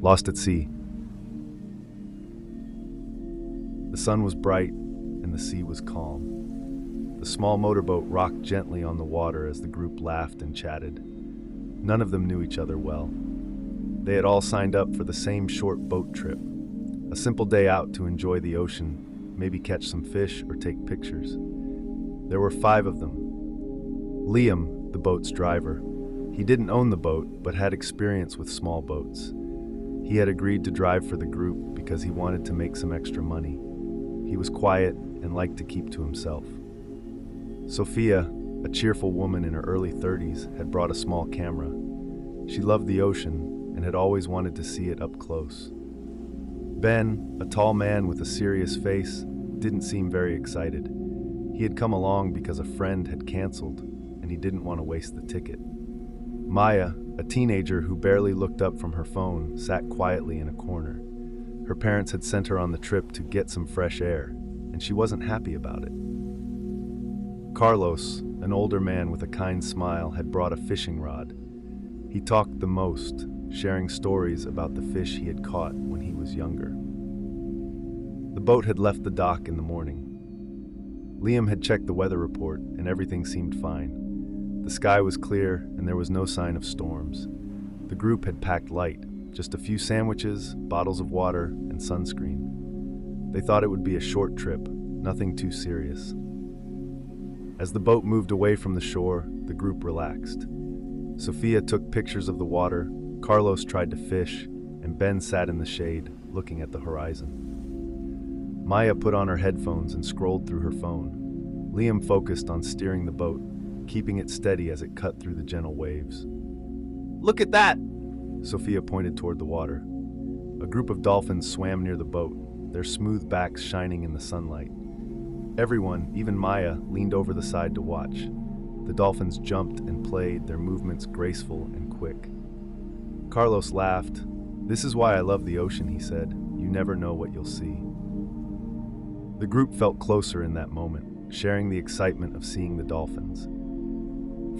Lost at sea. The sun was bright and the sea was calm. The small motorboat rocked gently on the water as the group laughed and chatted. None of them knew each other well. They had all signed up for the same short boat trip, a simple day out to enjoy the ocean, maybe catch some fish or take pictures. There were 5 of them. Liam, the boat's driver. He didn't own the boat, but had experience with small boats. He had agreed to drive for the group because he wanted to make some extra money. He was quiet and liked to keep to himself. Sophia, a cheerful woman in her early 30s, had brought a small camera. She loved the ocean and had always wanted to see it up close. Ben, a tall man with a serious face, didn't seem very excited. He had come along because a friend had canceled, and he didn't want to waste the ticket. Maya, a teenager who barely looked up from her phone, sat quietly in a corner. Her parents had sent her on the trip to get some fresh air, and she wasn't happy about it. Carlos, an older man with a kind smile, had brought a fishing rod. He talked the most, sharing stories about the fish he had caught when he was younger. The boat had left the dock in the morning. Liam had checked the weather report, and everything seemed fine. The sky was clear, and there was no sign of storms. The group had packed light, just a few sandwiches, bottles of water, and sunscreen. They thought it would be a short trip, nothing too serious. As the boat moved away from the shore, the group relaxed. Sophia took pictures of the water, Carlos tried to fish, and Ben sat in the shade, looking at the horizon. Maya put on her headphones and scrolled through her phone. Liam focused on steering the boat, keeping it steady as it cut through the gentle waves. "Look at that!" Sophia pointed toward the water. A group of dolphins swam near the boat, their smooth backs shining in the sunlight. Everyone, even Maya, leaned over the side to watch. The dolphins jumped and played, their movements graceful and quick. Carlos laughed. "This is why I love the ocean," he said. "You never know what you'll see." The group felt closer in that moment, sharing the excitement of seeing the dolphins.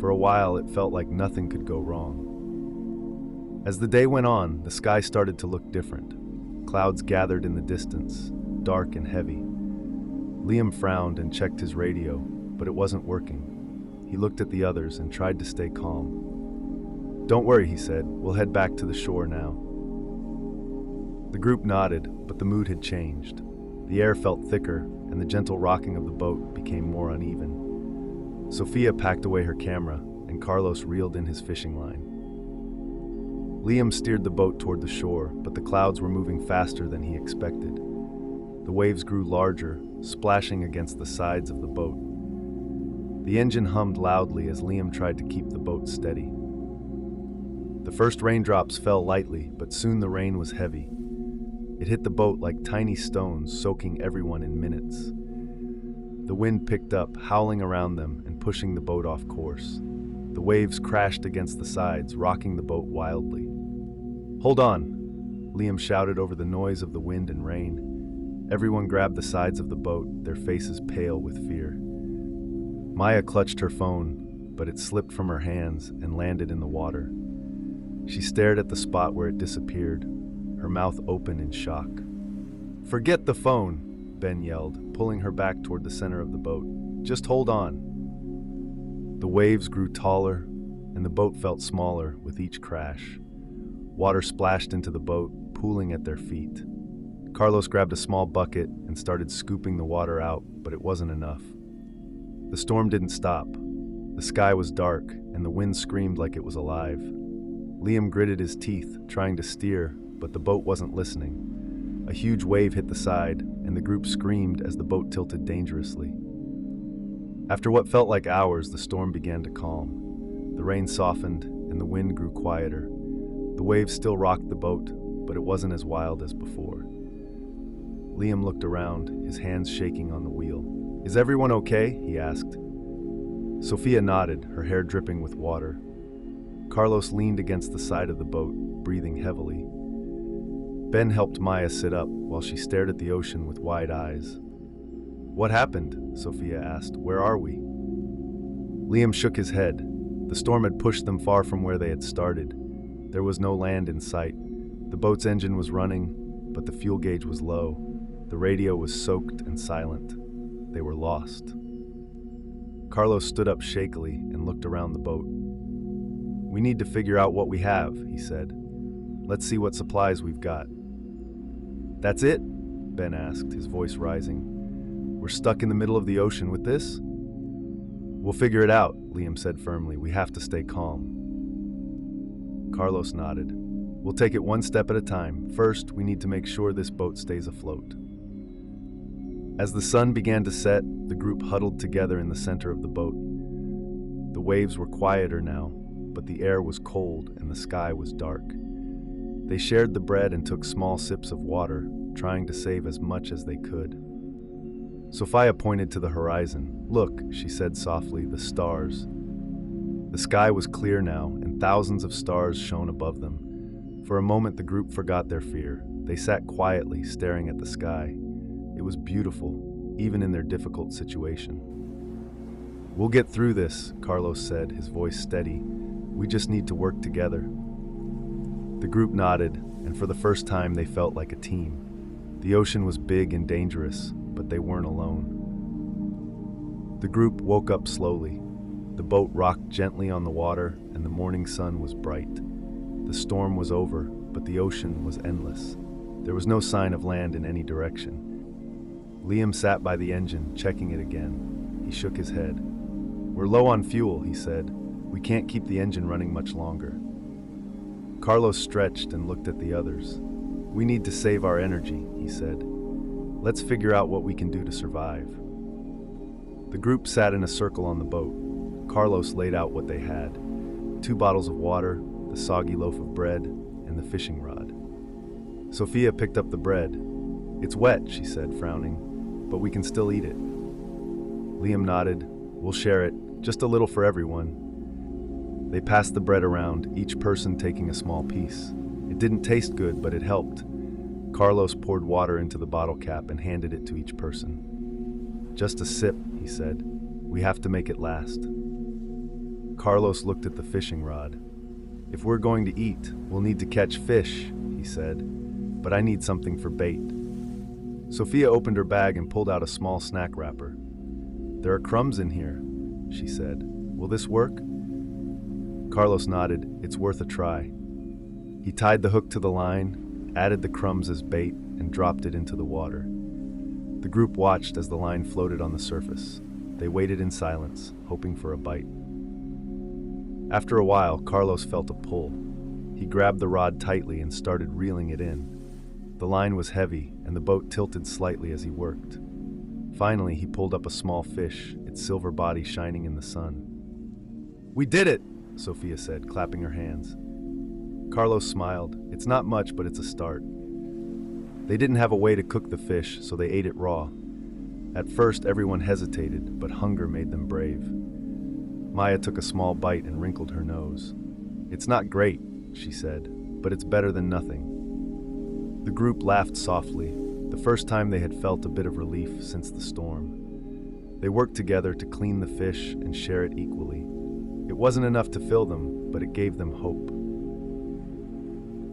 For a while, it felt like nothing could go wrong. As the day went on, the sky started to look different. Clouds gathered in the distance, dark and heavy. Liam frowned and checked his radio, but it wasn't working. He looked at the others and tried to stay calm. "Don't worry," he said. "We'll head back to the shore now." The group nodded, but the mood had changed. The air felt thicker, and the gentle rocking of the boat became more uneven. Sophia packed away her camera, and Carlos reeled in his fishing line. Liam steered the boat toward the shore, but the clouds were moving faster than he expected. The waves grew larger, splashing against the sides of the boat. The engine hummed loudly as Liam tried to keep the boat steady. The first raindrops fell lightly, but soon the rain was heavy. It hit the boat like tiny stones, soaking everyone in minutes. The wind picked up, howling around them and pushing the boat off course. The waves crashed against the sides, rocking the boat wildly. "Hold on!" Liam shouted over the noise of the wind and rain. Everyone grabbed the sides of the boat, their faces pale with fear. Maya clutched her phone, but it slipped from her hands and landed in the water. She stared at the spot where it disappeared, her mouth open in shock. "Forget the phone," Ben yelled, pulling her back toward the center of the boat. "Just hold on." The waves grew taller, and the boat felt smaller with each crash. Water splashed into the boat, pooling at their feet. Carlos grabbed a small bucket and started scooping the water out, but it wasn't enough. The storm didn't stop. The sky was dark, and the wind screamed like it was alive. Liam gritted his teeth, trying to steer, but the boat wasn't listening. A huge wave hit the side, and the group screamed as the boat tilted dangerously. After what felt like hours, the storm began to calm. The rain softened, and the wind grew quieter. The waves still rocked the boat, but it wasn't as wild as before. Liam looked around, his hands shaking on the wheel. "Is everyone okay?" he asked. Sophia nodded, her hair dripping with water. Carlos leaned against the side of the boat, breathing heavily. Ben helped Maya sit up while she stared at the ocean with wide eyes. "What happened?" Sophia asked. "Where are we?" Liam shook his head. The storm had pushed them far from where they had started. There was no land in sight. The boat's engine was running, but the fuel gauge was low. The radio was soaked and silent. They were lost. Carlos stood up shakily and looked around the boat. "We need to figure out what we have," he said. "Let's see what supplies we've got." "That's it?" Ben asked, his voice rising. "We're stuck in the middle of the ocean with this?" "We'll figure it out," Liam said firmly. "We have to stay calm." Carlos nodded. "We'll take it one step at a time. First, we need to make sure this boat stays afloat." As the sun began to set, the group huddled together in the center of the boat. The waves were quieter now, but the air was cold and the sky was dark. They shared the bread and took small sips of water, trying to save as much as they could. Sophia pointed to the horizon. "Look," she said softly, "the stars." The sky was clear now, and thousands of stars shone above them. For a moment, the group forgot their fear. They sat quietly, staring at the sky. It was beautiful, even in their difficult situation. "We'll get through this," Carlos said, his voice steady. "We just need to work together." The group nodded, and for the first time they felt like a team. The ocean was big and dangerous, but they weren't alone. The group woke up slowly. The boat rocked gently on the water, and the morning sun was bright. The storm was over, but the ocean was endless. There was no sign of land in any direction. Liam sat by the engine, checking it again. He shook his head. "We're low on fuel," he said. "We can't keep the engine running much longer." Carlos stretched and looked at the others. "We need to save our energy," he said. "Let's figure out what we can do to survive." The group sat in a circle on the boat. Carlos laid out what they had: 2 bottles of water, the soggy loaf of bread, and the fishing rod. Sophia picked up the bread. "It's wet," she said, frowning, "but we can still eat it." Liam nodded. "We'll share it, just a little for everyone." They passed the bread around, each person taking a small piece. It didn't taste good, but it helped. Carlos poured water into the bottle cap and handed it to each person. "Just a sip," he said. "We have to make it last." Carlos looked at the fishing rod. "If we're going to eat, we'll need to catch fish," he said. "But I need something for bait." Sophia opened her bag and pulled out a small snack wrapper. "There are crumbs in here," she said. "Will this work?" Carlos nodded. "It's worth a try." He tied the hook to the line, added the crumbs as bait, and dropped it into the water. The group watched as the line floated on the surface. They waited in silence, hoping for a bite. After a while, Carlos felt a pull. He grabbed the rod tightly and started reeling it in. The line was heavy, and the boat tilted slightly as he worked. Finally, he pulled up a small fish, its silver body shining in the sun. "We did it!" Sophia said, clapping her hands. Carlos smiled. "It's not much, but it's a start." They didn't have a way to cook the fish, so they ate it raw. At first, everyone hesitated, but hunger made them brave. Maya took a small bite and wrinkled her nose. "It's not great," she said, "but it's better than nothing." The group laughed softly, the first time they had felt a bit of relief since the storm. They worked together to clean the fish and share it equally. It wasn't enough to fill them, but it gave them hope.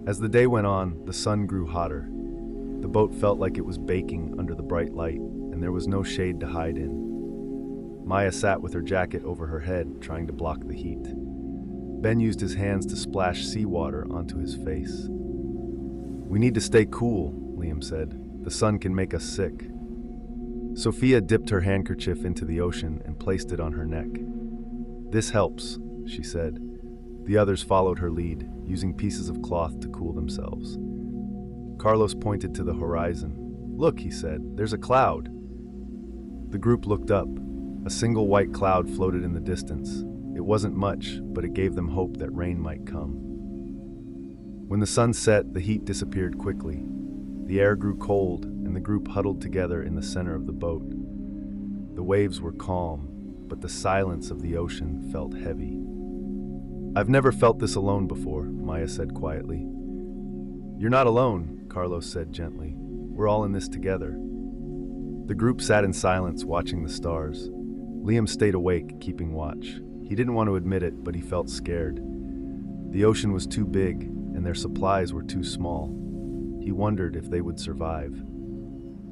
As the day went on, the sun grew hotter. The boat felt like it was baking under the bright light, and there was no shade to hide in. Maya sat with her jacket over her head, trying to block the heat. Ben used his hands to splash seawater onto his face. "We need to stay cool," Liam said. "The sun can make us sick." Sophia dipped her handkerchief into the ocean and placed it on her neck. "This helps," she said. The others followed her lead, using pieces of cloth to cool themselves. Carlos pointed to the horizon. "Look," he said, "there's a cloud." The group looked up. A single white cloud floated in the distance. It wasn't much, but it gave them hope that rain might come. When the sun set, the heat disappeared quickly. The air grew cold, and the group huddled together in the center of the boat. The waves were calm, but the silence of the ocean felt heavy. "I've never felt this alone before," Maya said quietly. "You're not alone," Carlos said gently. "We're all in this together." The group sat in silence, watching the stars. Liam stayed awake, keeping watch. He didn't want to admit it, but he felt scared. The ocean was too big, and their supplies were too small. He wondered if they would survive.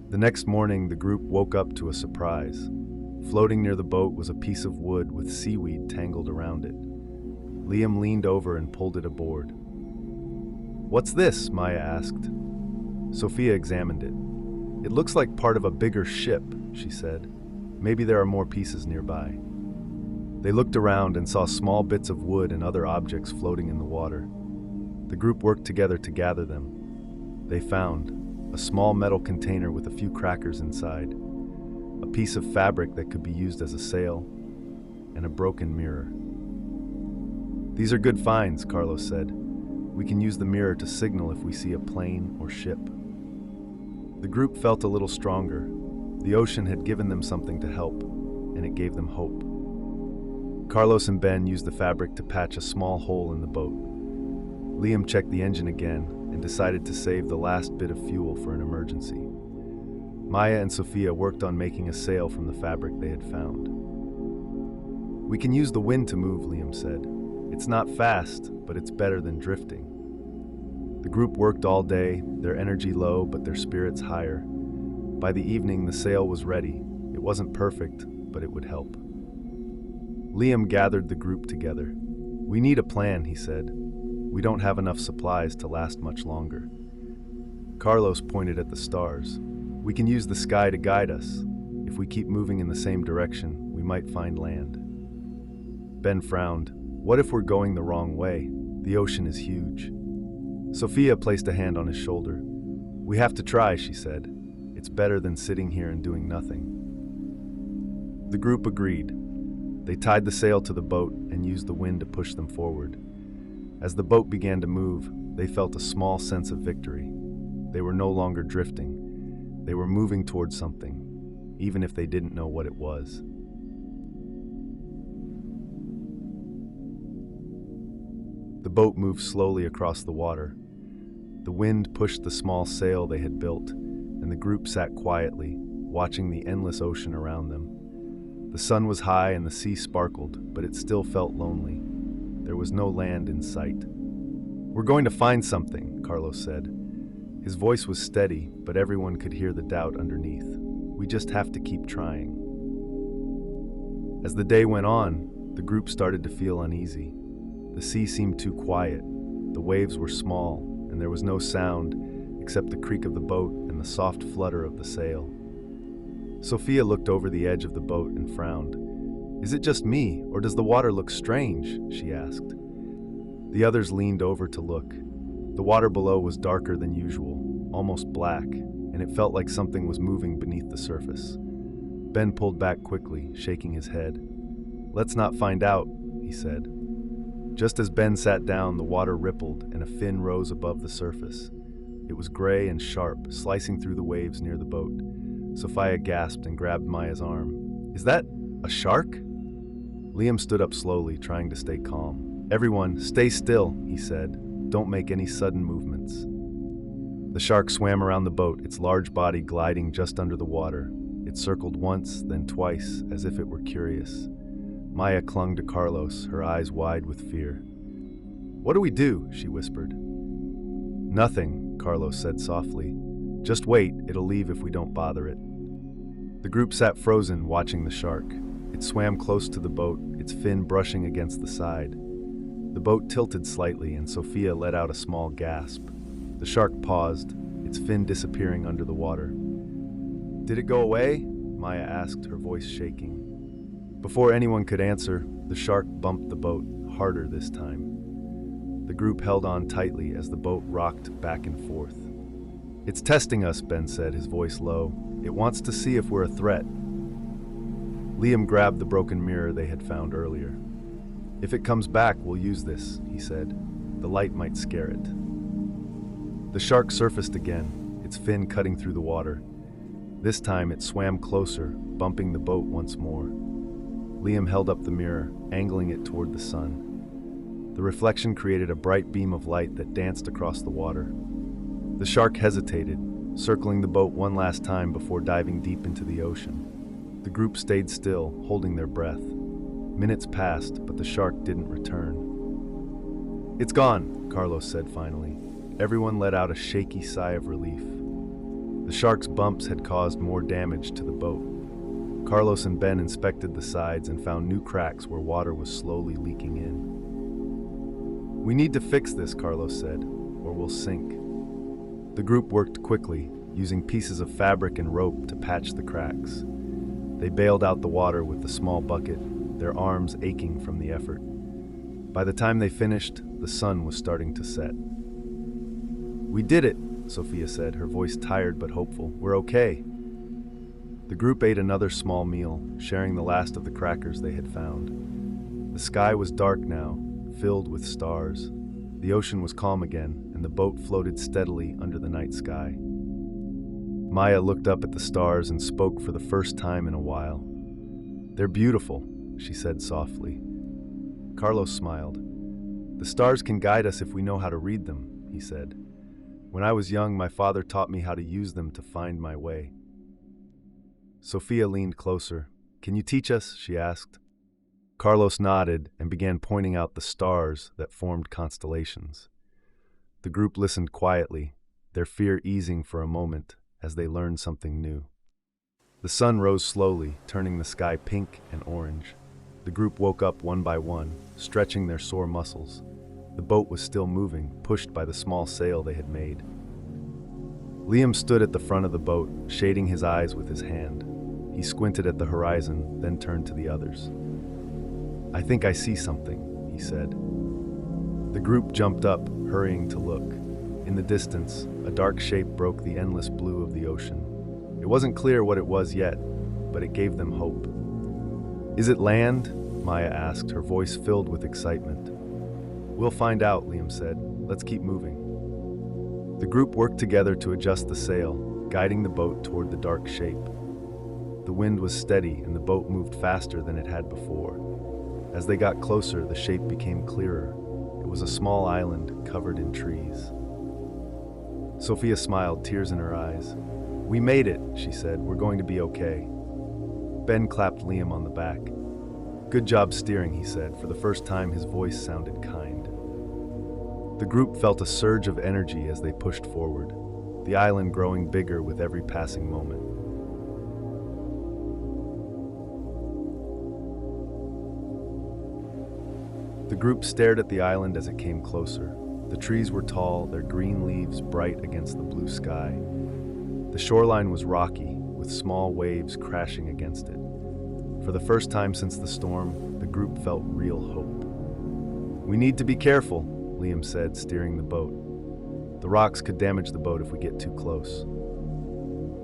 The next morning, the group woke up to a surprise. Floating near the boat was a piece of wood with seaweed tangled around it. Liam leaned over and pulled it aboard. "What's this?" Maya asked. Sophia examined it. "It looks like part of a bigger ship," she said. "Maybe there are more pieces nearby." They looked around and saw small bits of wood and other objects floating in the water. The group worked together to gather them. They found a small metal container with a few crackers inside, a piece of fabric that could be used as a sail, and a broken mirror. "These are good finds," Carlos said. "We can use the mirror to signal if we see a plane or ship." The group felt a little stronger. The ocean had given them something to help, and it gave them hope. Carlos and Ben used the fabric to patch a small hole in the boat. Liam checked the engine again and decided to save the last bit of fuel for an emergency. Maya and Sophia worked on making a sail from the fabric they had found. "We can use the wind to move," Liam said. "It's not fast, but it's better than drifting." The group worked all day, their energy low but their spirits higher. By the evening, the sail was ready. It wasn't perfect, but it would help. Liam gathered the group together. "We need a plan," he said. "We don't have enough supplies to last much longer." Carlos pointed at the stars. "We can use the sky to guide us. If we keep moving in the same direction, we might find land." Ben frowned. "What if we're going the wrong way? The ocean is huge." Sophia placed a hand on his shoulder. "We have to try," she said. "It's better than sitting here and doing nothing." The group agreed. They tied the sail to the boat and used the wind to push them forward. As the boat began to move, they felt a small sense of victory. They were no longer drifting. They were moving towards something, even if they didn't know what it was. The boat moved slowly across the water. The wind pushed the small sail they had built, and the group sat quietly, watching the endless ocean around them. The sun was high and the sea sparkled, but it still felt lonely. There was no land in sight. "We're going to find something," Carlos said. His voice was steady, but everyone could hear the doubt underneath. "We just have to keep trying." As the day went on, the group started to feel uneasy. The sea seemed too quiet. The waves were small, and there was no sound except the creak of the boat and the soft flutter of the sail. Sophia looked over the edge of the boat and frowned. "Is it just me, or does the water look strange?" she asked. The others leaned over to look. The water below was darker than usual, almost black, and it felt like something was moving beneath the surface. Ben pulled back quickly, shaking his head. "Let's not find out," he said. Just as Ben sat down, the water rippled and a fin rose above the surface. It was gray and sharp, slicing through the waves near the boat. Sophia gasped and grabbed Maya's arm. "Is that a shark?" Liam stood up slowly, trying to stay calm. "Everyone, stay still," he said. "Don't make any sudden movements." The shark swam around the boat, its large body gliding just under the water. It circled once, then twice, as if it were curious. Maya clung to Carlos, her eyes wide with fear. "What do we do?" she whispered. "Nothing," Carlos said softly. "Just wait, it'll leave if we don't bother it." The group sat frozen, watching the shark. It swam close to the boat, its fin brushing against the side. The boat tilted slightly, and Sophia let out a small gasp. The shark paused, its fin disappearing under the water. "Did it go away?" Maya asked, her voice shaking. Before anyone could answer, the shark bumped the boat, harder this time. The group held on tightly as the boat rocked back and forth. "It's testing us," Ben said, his voice low. "It wants to see if we're a threat." Liam grabbed the broken mirror they had found earlier. "If it comes back, we'll use this," he said. "The light might scare it." The shark surfaced again, its fin cutting through the water. This time it swam closer, bumping the boat once more. Liam held up the mirror, angling it toward the sun. The reflection created a bright beam of light that danced across the water. The shark hesitated, circling the boat one last time before diving deep into the ocean. The group stayed still, holding their breath. Minutes passed, but the shark didn't return. It's gone, Carlos said finally. Everyone let out a shaky sigh of relief. The shark's bumps had caused more damage to the boat. Carlos and Ben inspected the sides and found new cracks where water was slowly leaking in. We need to fix this, Carlos said, or we'll sink. The group worked quickly, using pieces of fabric and rope to patch the cracks. They bailed out the water with the small bucket, their arms aching from the effort. By the time they finished, the sun was starting to set. We did it, Sophia said, her voice tired but hopeful. We're okay. The group ate another small meal, sharing the last of the crackers they had found. The sky was dark now, filled with stars. The ocean was calm again, and the boat floated steadily under the night sky. Maya looked up at the stars and spoke for the first time in a while. They're beautiful, she said softly. Carlos smiled. The stars can guide us if we know how to read them, he said. When I was young, my father taught me how to use them to find my way. Sophia leaned closer. Can you teach us? She asked. Carlos nodded and began pointing out the stars that formed constellations. The group listened quietly, their fear easing for a moment as they learned something new. The sun rose slowly, turning the sky pink and orange. The group woke up one by one, stretching their sore muscles. The boat was still moving, pushed by the small sail they had made. Liam stood at the front of the boat, shading his eyes with his hand. He squinted at the horizon, then turned to the others. I think I see something, he said. The group jumped up, hurrying to look. In the distance, a dark shape broke the endless blue of the ocean. It wasn't clear what it was yet, but it gave them hope. Is it land? Maya asked, her voice filled with excitement. We'll find out, Liam said. Let's keep moving. The group worked together to adjust the sail, guiding the boat toward the dark shape. The wind was steady and the boat moved faster than it had before. As they got closer, the shape became clearer. It was a small island covered in trees. Sophia smiled, tears in her eyes. We made it, she said. We're going to be okay. Ben clapped Liam on the back. Good job steering, he said. For the first time, his voice sounded kind. The group felt a surge of energy as they pushed forward, the island growing bigger with every passing moment. The group stared at the island as it came closer. The trees were tall, their green leaves bright against the blue sky. The shoreline was rocky, with small waves crashing against it. For the first time since the storm, the group felt real hope. We need to be careful, Liam said, steering the boat. The rocks could damage the boat if we get too close.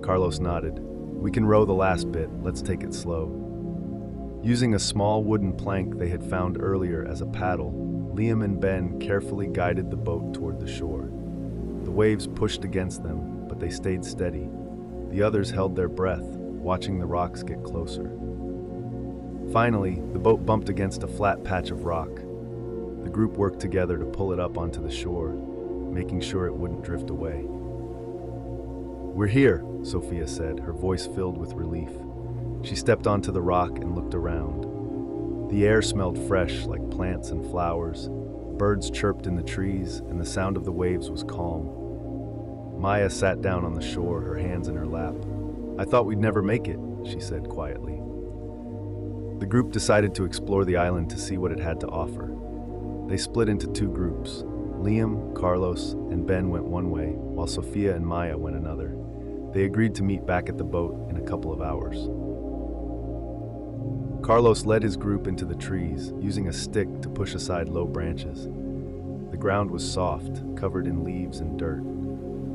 Carlos nodded. We can row the last bit, let's take it slow. Using a small wooden plank they had found earlier as a paddle, Liam and Ben carefully guided the boat toward the shore. The waves pushed against them, but they stayed steady. The others held their breath, watching the rocks get closer. Finally, the boat bumped against a flat patch of rock. The group worked together to pull it up onto the shore, making sure it wouldn't drift away. We're here, Sophia said, her voice filled with relief. She stepped onto the rock and looked around. The air smelled fresh, like plants and flowers. Birds chirped in the trees, and the sound of the waves was calm. Maya sat down on the shore, her hands in her lap. I thought we'd never make it, she said quietly. The group decided to explore the island to see what it had to offer. They split into two groups. Liam, Carlos, and Ben went one way, while Sophia and Maya went another. They agreed to meet back at the boat in a couple of hours. Carlos led his group into the trees, using a stick to push aside low branches. The ground was soft, covered in leaves and dirt.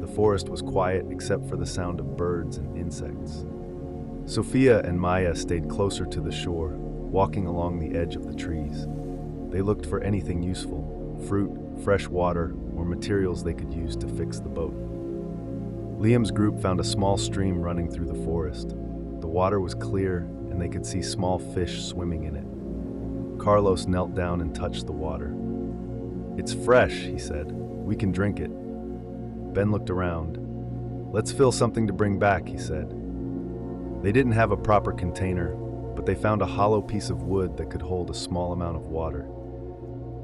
The forest was quiet except for the sound of birds and insects. Sophia and Maya stayed closer to the shore, walking along the edge of the trees. They looked for anything useful, fruit, fresh water, or materials they could use to fix the boat. Liam's group found a small stream running through the forest. The water was clear, and they could see small fish swimming in it. Carlos knelt down and touched the water. It's fresh, he said. We can drink it. Ben looked around. Let's fill something to bring back, he said. They didn't have a proper container, but they found a hollow piece of wood that could hold a small amount of water.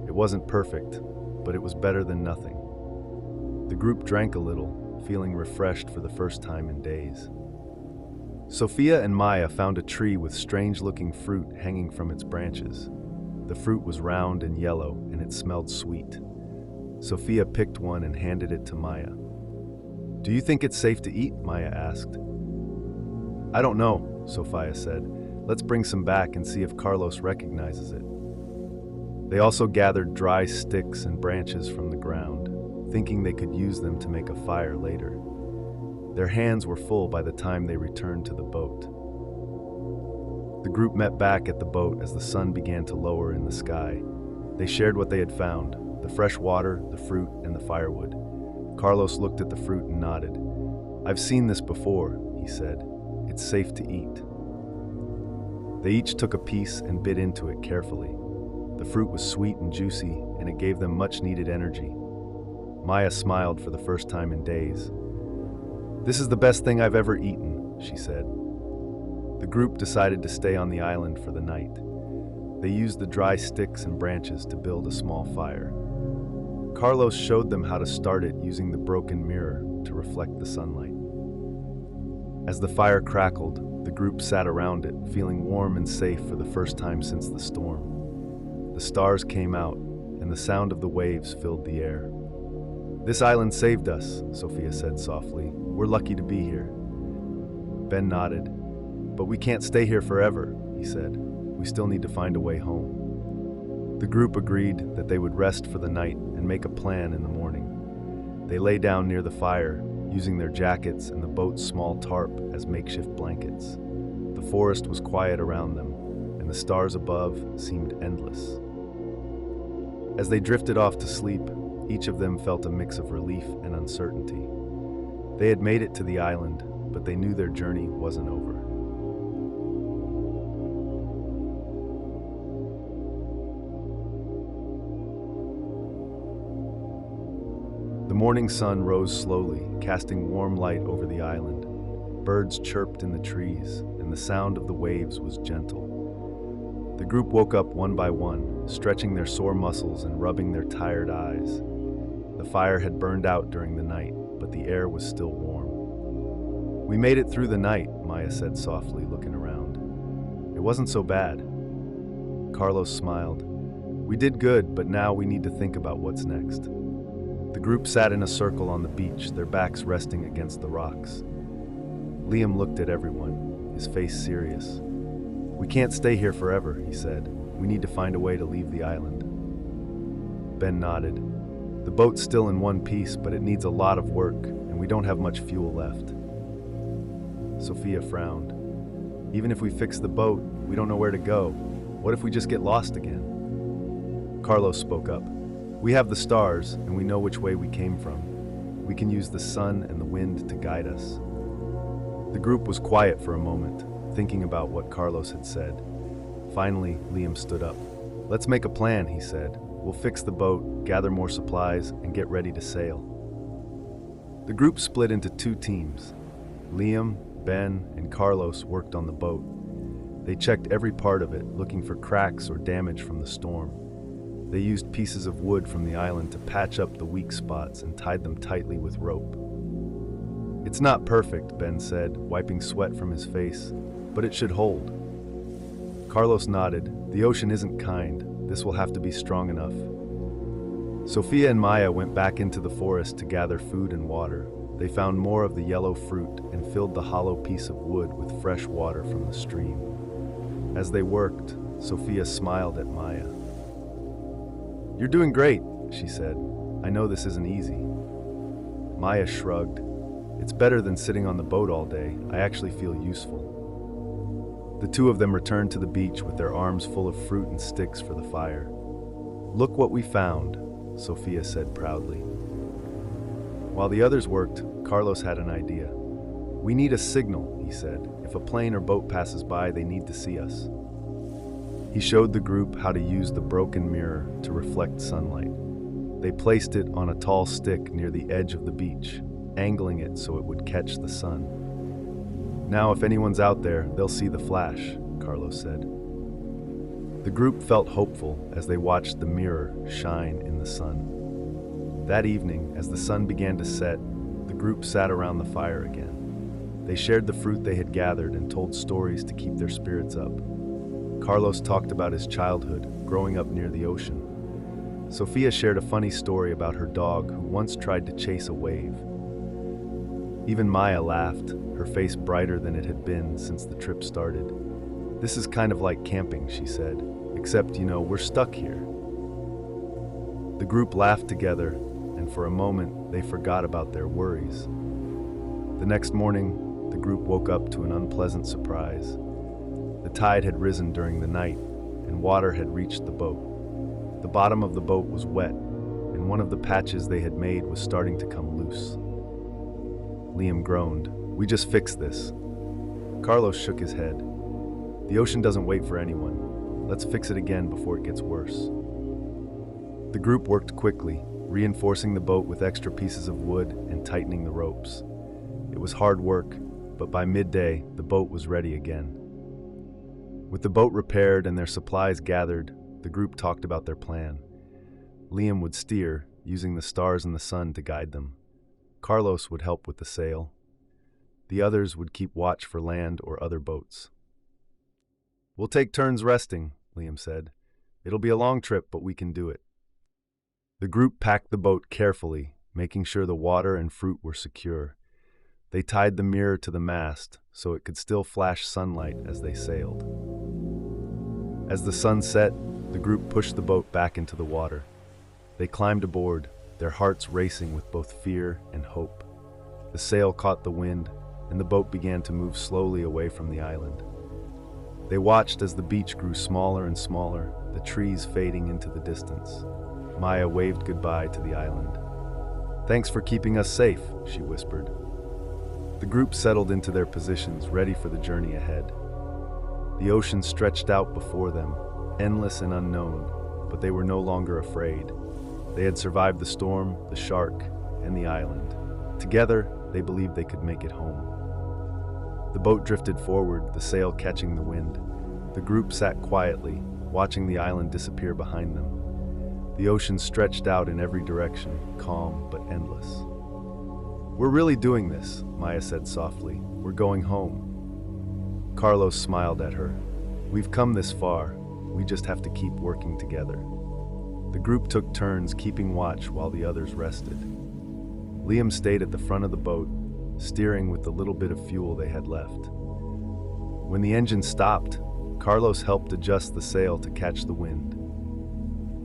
It wasn't perfect, but it was better than nothing. The group drank a little, feeling refreshed for the first time in days. Sophia and Maya found a tree with strange-looking fruit hanging from its branches. The fruit was round and yellow, and it smelled sweet. Sophia picked one and handed it to Maya. "Do you think it's safe to eat?" Maya asked. "I don't know," Sophia said. "Let's bring some back and see if Carlos recognizes it." They also gathered dry sticks and branches from the ground, thinking they could use them to make a fire later. Their hands were full by the time they returned to the boat. The group met back at the boat as the sun began to lower in the sky. They shared what they had found: the fresh water, the fruit, and the firewood. Carlos looked at the fruit and nodded. "I've seen this before," he said. "It's safe to eat." They each took a piece and bit into it carefully. The fruit was sweet and juicy, and it gave them much-needed energy. Maya smiled for the first time in days. "This is the best thing I've ever eaten," she said. The group decided to stay on the island for the night. They used the dry sticks and branches to build a small fire. Carlos showed them how to start it using the broken mirror to reflect the sunlight. As the fire crackled, the group sat around it, feeling warm and safe for the first time since the storm. The stars came out, and the sound of the waves filled the air. "This island saved us," Sophia said softly. "We're lucky to be here." Ben nodded. "But we can't stay here forever," he said. "We still need to find a way home." The group agreed that they would rest for the night and make a plan in the morning. They lay down near the fire, using their jackets and the boat's small tarp as makeshift blankets. The forest was quiet around them, and the stars above seemed endless. As they drifted off to sleep, each of them felt a mix of relief and uncertainty. They had made it to the island, but they knew their journey wasn't over. The morning sun rose slowly, casting warm light over the island. Birds chirped in the trees, and the sound of the waves was gentle. The group woke up one by one, stretching their sore muscles and rubbing their tired eyes. The fire had burned out during the night, but the air was still warm. "We made it through the night," Maya said softly, looking around. "It wasn't so bad." Carlos smiled. "We did good, but now we need to think about what's next." The group sat in a circle on the beach, their backs resting against the rocks. Liam looked at everyone, his face serious. "We can't stay here forever," he said. "We need to find a way to leave the island." Ben nodded. "The boat's still in one piece, but it needs a lot of work, and we don't have much fuel left." Sophia frowned. "Even if we fix the boat, we don't know where to go. What if we just get lost again?" Carlos spoke up. "We have the stars, and we know which way we came from. We can use the sun and the wind to guide us." The group was quiet for a moment, thinking about what Carlos had said. Finally, Liam stood up. "Let's make a plan," he said. "We'll fix the boat, gather more supplies, and get ready to sail." The group split into two teams. Liam, Ben, and Carlos worked on the boat. They checked every part of it, looking for cracks or damage from the storm. They used pieces of wood from the island to patch up the weak spots and tied them tightly with rope. "It's not perfect," Ben said, wiping sweat from his face, "but it should hold." Carlos nodded. "The ocean isn't kind. This will have to be strong enough." Sophia and Maya went back into the forest to gather food and water. They found more of the yellow fruit and filled the hollow piece of wood with fresh water from the stream. As they worked, Sophia smiled at Maya. "You're doing great," she said. "I know this isn't easy." Maya shrugged. "It's better than sitting on the boat all day. I actually feel useful." The two of them returned to the beach with their arms full of fruit and sticks for the fire. "Look what we found," Sophia said proudly. While the others worked, Carlos had an idea. "We need a signal," he said. "If a plane or boat passes by, they need to see us." He showed the group how to use the broken mirror to reflect sunlight. They placed it on a tall stick near the edge of the beach, angling it so it would catch the sun. "Now if anyone's out there, they'll see the flash," Carlos said. The group felt hopeful as they watched the mirror shine in the sun. That evening, as the sun began to set, the group sat around the fire again. They shared the fruit they had gathered and told stories to keep their spirits up. Carlos talked about his childhood, growing up near the ocean. Sophia shared a funny story about her dog who once tried to chase a wave. Even Maya laughed, her face brighter than it had been since the trip started. "This is kind of like camping," she said, "except, we're stuck here." The group laughed together, and for a moment, they forgot about their worries. The next morning, the group woke up to an unpleasant surprise. The tide had risen during the night, and water had reached the boat. The bottom of the boat was wet, and one of the patches they had made was starting to come loose. Liam groaned, "We just fixed this." Carlos shook his head. "The ocean doesn't wait for anyone. Let's fix it again before it gets worse." The group worked quickly, reinforcing the boat with extra pieces of wood and tightening the ropes. It was hard work, but by midday, the boat was ready again. With the boat repaired and their supplies gathered, the group talked about their plan. Liam would steer, using the stars and the sun to guide them. Carlos would help with the sail. The others would keep watch for land or other boats. "We'll take turns resting," Liam said. "It'll be a long trip, but we can do it." The group packed the boat carefully, making sure the water and fruit were secure. They tied the mirror to the mast so it could still flash sunlight as they sailed. As the sun set, the group pushed the boat back into the water. They climbed aboard, their hearts racing with both fear and hope. The sail caught the wind, and the boat began to move slowly away from the island. They watched as the beach grew smaller and smaller, the trees fading into the distance. Maya waved goodbye to the island. "Thanks for keeping us safe," she whispered. The group settled into their positions, ready for the journey ahead. The ocean stretched out before them, endless and unknown, but they were no longer afraid. They had survived the storm, the shark, and the island. Together, they believed they could make it home. The boat drifted forward, the sail catching the wind. The group sat quietly, watching the island disappear behind them. The ocean stretched out in every direction, calm but endless. "We're really doing this," Maya said softly. "We're going home." Carlos smiled at her. "We've come this far. We just have to keep working together." The group took turns keeping watch while the others rested. Liam stayed at the front of the boat, steering with the little bit of fuel they had left. When the engine stopped, Carlos helped adjust the sail to catch the wind.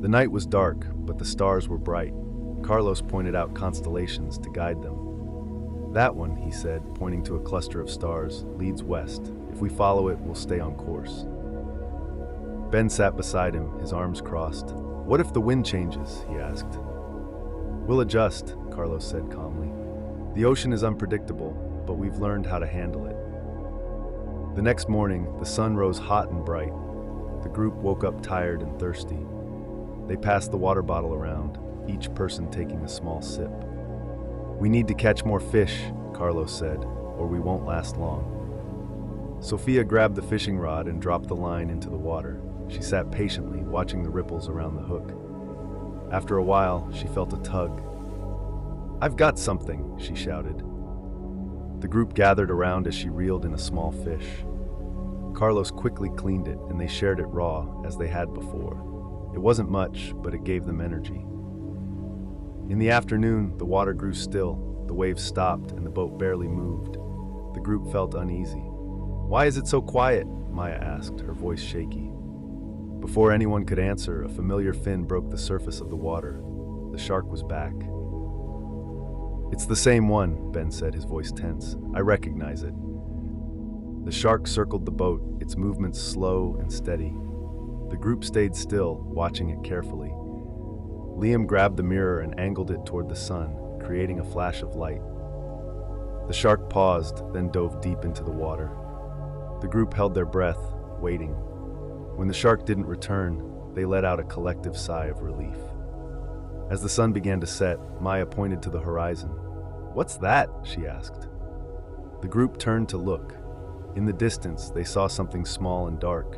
The night was dark, but the stars were bright. Carlos pointed out constellations to guide them. "That one," he said, pointing to a cluster of stars, "leads west. If we follow it, we'll stay on course." Ben sat beside him, his arms crossed. "What if the wind changes?" he asked. "We'll adjust," Carlos said calmly. "The ocean is unpredictable, but we've learned how to handle it." The next morning, the sun rose hot and bright. The group woke up tired and thirsty. They passed the water bottle around, each person taking a small sip. "We need to catch more fish," Carlos said, "or we won't last long." Sophia grabbed the fishing rod and dropped the line into the water. She sat patiently, watching the ripples around the hook. After a while, she felt a tug. "I've got something," she shouted. The group gathered around as she reeled in a small fish. Carlos quickly cleaned it, and they shared it raw, as they had before. It wasn't much, but it gave them energy. In the afternoon, the water grew still, the waves stopped, and the boat barely moved. The group felt uneasy. "Why is it so quiet?" Maya asked, her voice shaky. Before anyone could answer, a familiar fin broke the surface of the water. The shark was back. "It's the same one," Ben said, his voice tense. "I recognize it." The shark circled the boat, its movements slow and steady. The group stayed still, watching it carefully. Liam grabbed the mirror and angled it toward the sun, creating a flash of light. The shark paused, then dove deep into the water. The group held their breath, waiting. When the shark didn't return, they let out a collective sigh of relief. As the sun began to set, Maya pointed to the horizon. "What's that?" she asked. The group turned to look. In the distance, they saw something small and dark.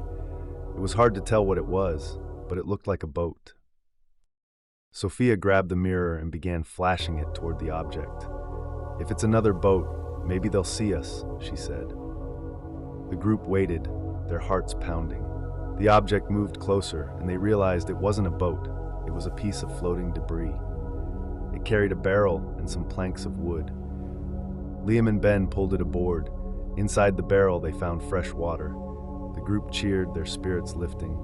It was hard to tell what it was, but it looked like a boat. Sophia grabbed the mirror and began flashing it toward the object. "If it's another boat, maybe they'll see us," she said. The group waited, their hearts pounding. The object moved closer, and they realized it wasn't a boat. It was a piece of floating debris. It carried a barrel and some planks of wood. Liam and Ben pulled it aboard. Inside the barrel, they found fresh water. The group cheered, their spirits lifting.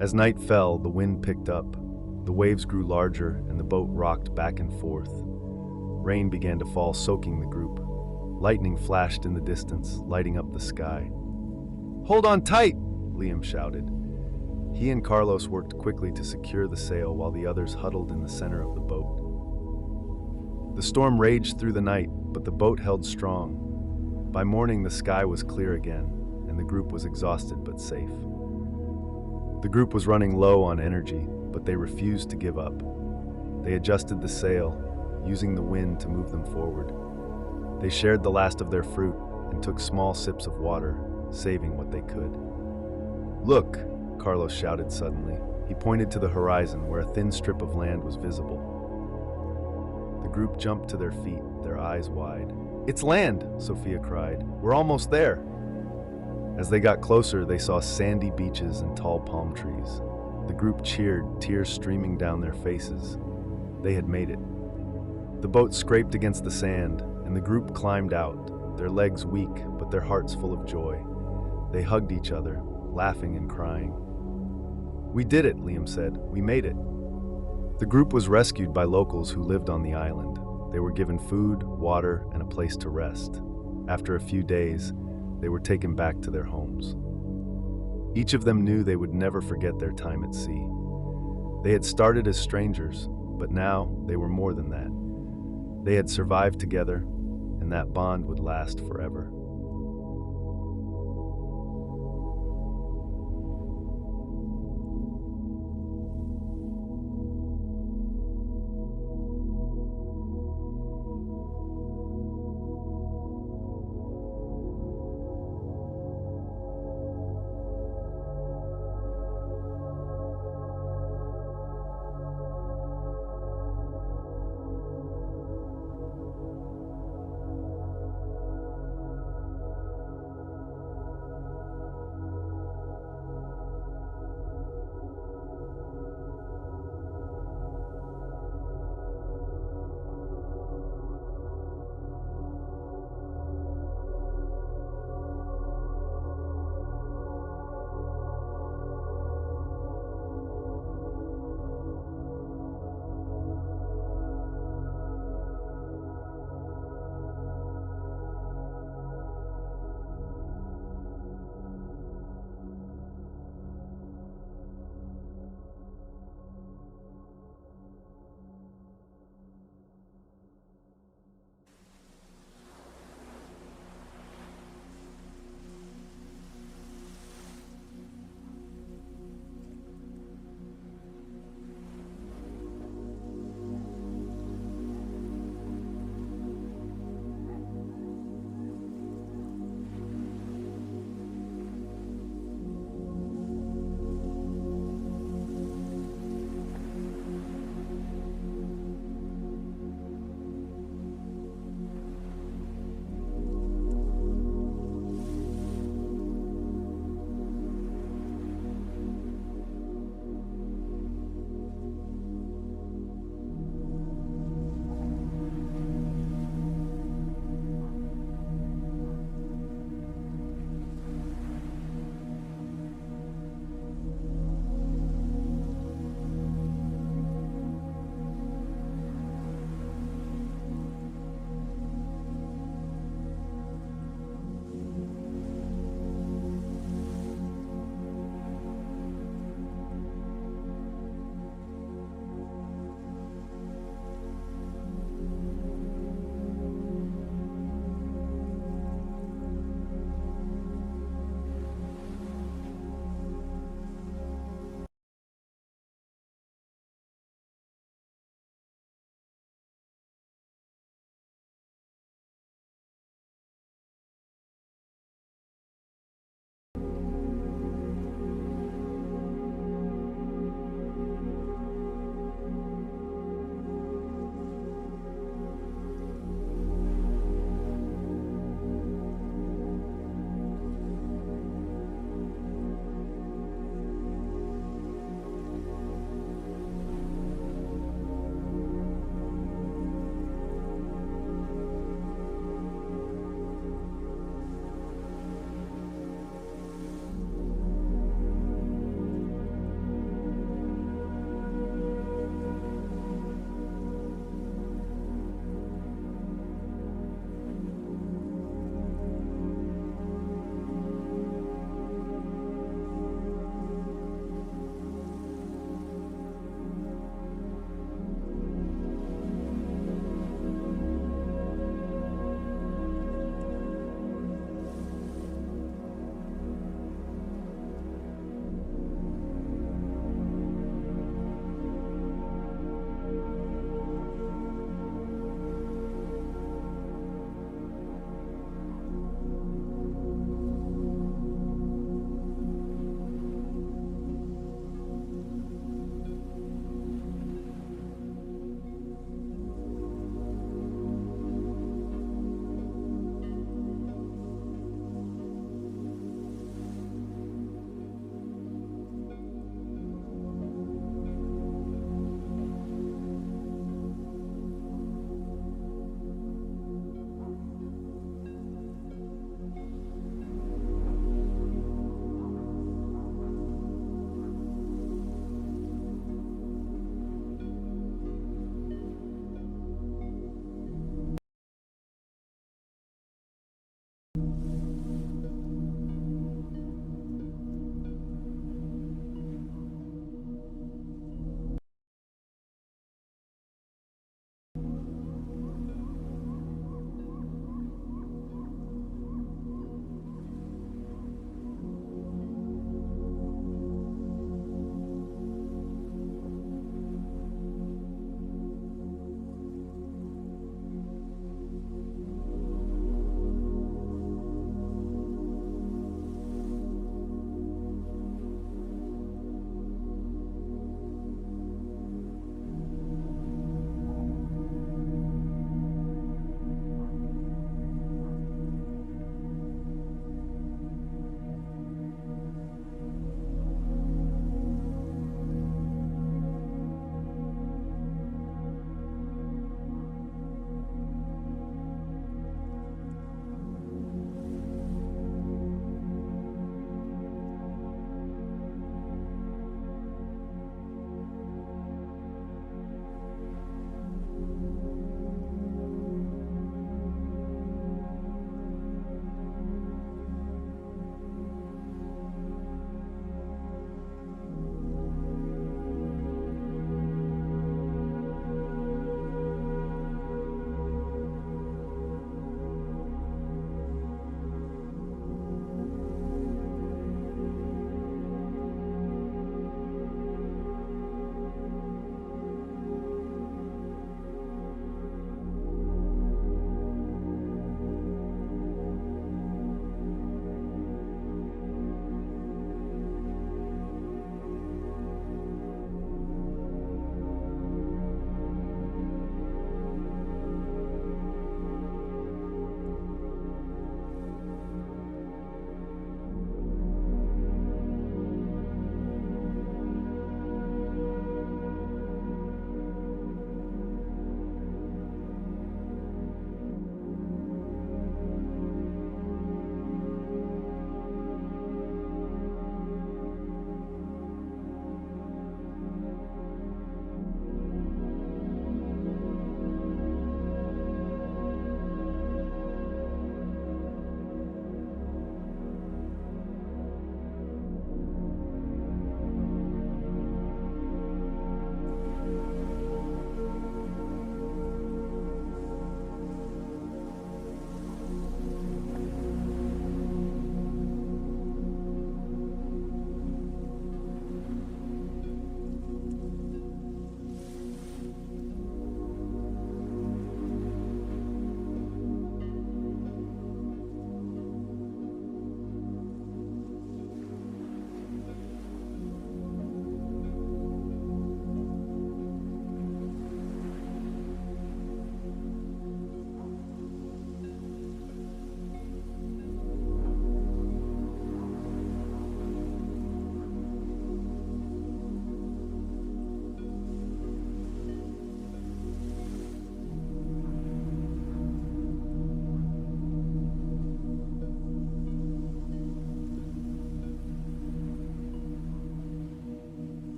As night fell, the wind picked up. The waves grew larger, and the boat rocked back and forth. Rain began to fall, soaking the group. Lightning flashed in the distance, lighting up the sky. "Hold on tight!" Liam shouted. He and Carlos worked quickly to secure the sail while the others huddled in the center of the boat. The storm raged through the night, but the boat held strong. By morning, the sky was clear again, and the group was exhausted but safe. The group was running low on energy, but they refused to give up. They adjusted the sail, using the wind to move them forward. They shared the last of their fruit and took small sips of water, saving what they could. "Look!" Carlos shouted suddenly. He pointed to the horizon where a thin strip of land was visible. The group jumped to their feet, their eyes wide. "It's land!" Sophia cried. "We're almost there!" As they got closer, they saw sandy beaches and tall palm trees. The group cheered, tears streaming down their faces. They had made it. The boat scraped against the sand, and the group climbed out, their legs weak, but their hearts full of joy. They hugged each other, laughing and crying. "We did it," Liam said. "We made it." The group was rescued by locals who lived on the island. They were given food, water, and a place to rest. After a few days, they were taken back to their homes. Each of them knew they would never forget their time at sea. They had started as strangers, but now they were more than that. They had survived together, and that bond would last forever.